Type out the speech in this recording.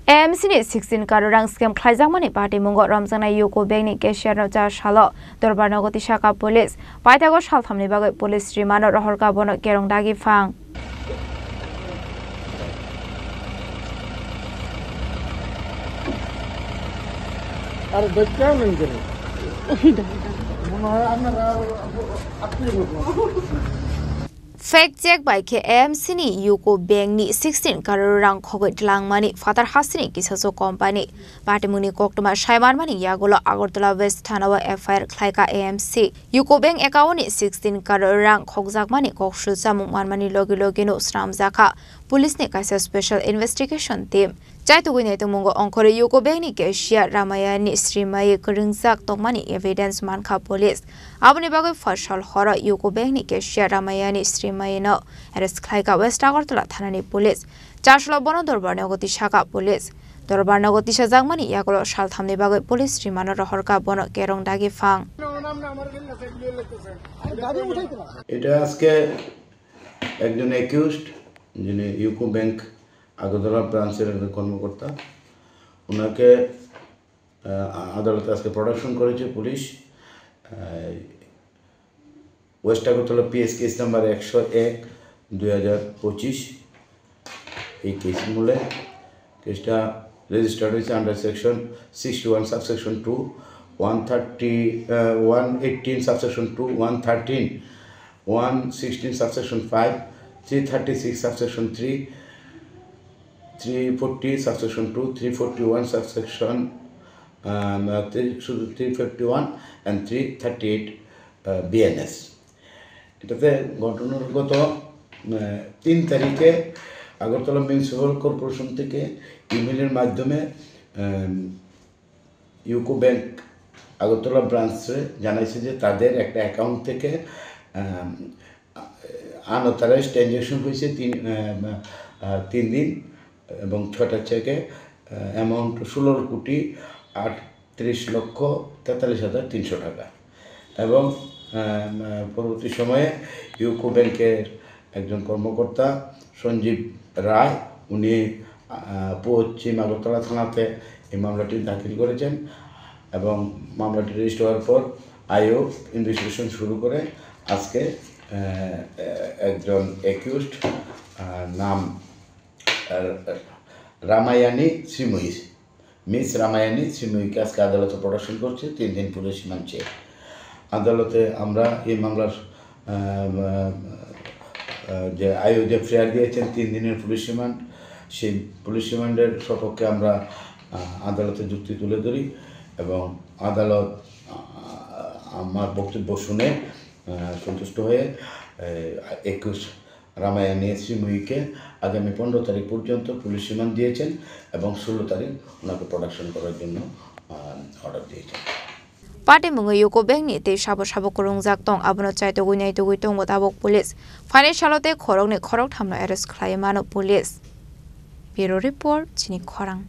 AMC ni 16 karurang scam khlaijangmani party mungo ramjana UCO bank ni cashier raja shalo Dorbar Nagati Shaka police paitago salthamni bagai police rimano rohorka bono kerong dagi phang अरे बच्चा नहीं करे Fact check by AMC ni UCO bank ni 16 crore rang khogoi tlangmani Fatar Hasini kisaso company Patimuni koktuma Shaimarmani Yagola Agartala West Thanawa FIR khlaika AMC UCO bank account ni 16 crore rang khogjakmani kokshu samung manmani logi no sramjaka police ne kaisa special investigation team Chaitugui Tumungo Onkore UCO bank ni cashier Ramayani Srimaye Kuringzak Tongmani evidence manka police Abuni bagai fashal hora UCO bank ni cashier Ramayani Srimaye no arrest khlaika West Agartala Thanani police Chashlo bono Dorbar Nagati Shaka police Dorbar Nagati Shajangmani Yagolo Shalthamni bagai police rimano rohorka bono kerong dagi phang এটা আজকে একজন accused যিনি UCO bank Agartala ব্রাঞ্চের কর্মকর্তা ওনাকে আদালতে আজকে production করেছে police West Agartala PS case number 101/2025 এই কেস মূলে কেসটা রেজিস্টার্ড হয়েছে under section 61 subsection 2 118 subsection 2 113 116 subsection 5 336 subsection 3 340 subsection 2 341 subsection 351 and 338 BNS এটাতে ঘটনাগত 3 তারিখে আগরতলা মিউনিসিপাল কর্পোরেশন থেকে ইমেইলের মাধ্যমে ইউকো ব্যাংক আগরতলা ব্রাঞ্চে জানাইছে যে তাদের একটা অ্যাকাউন্ট থেকে আনঅথরাইজড ট্রানজ্যাকশন হয়েছে 3 দিন এবং 6টা চেকে অ্যামাউন্ট 16,38,43,300 টাকা এবং পরবর্তী সময়ে ইউকো ব্যাংকের একজন কর্মকর্তা সঞ্জীব রায় উনি পশ্চিম আগরতলা থানাতে এই মামলাটি দাখিল করেছেন এবং মামলাটি রেজিস্টার হওয়ার পর আইও ইনভেস্টিগেশন শুরু করে আজকে একজন অ্যাকিউজড নাম রামায়ানি শ্রীময়ী মিস রামায়ানি শ্রীময়ীকে আজকে আদালতে প্রোডাকশন করছে 3 দিন পুলিশ রিমান্ডে আদালতে আমরা এই মামলার যে আইও যে ফেয়ার দিয়েছেন 3 দিনের পুলিশ রিমান্ড সেই পুলিশ রিমান্ডের সপক্ষে আমরা আদালতে যুক্তি তুলে ধরি এবং আদালত আমার বক্তব্য শুনে সন্তুষ্ট হয়ে 21 রামায়ানি শ্রীময়ীকে আগামী 15 তারিখ পর্যন্ত পুলিশ রিমান্ড দিয়েছেন এবং 16 তারিখ ওনাকে প্রোডাকশন করার জন্য অর্ডার দিয়েছেন Pati mungo UCO bank ni te sabo kurungjak tong abono chaitugui tong motabok police financialote khorok thamno arrest khlaimano police Bureau report chini khorang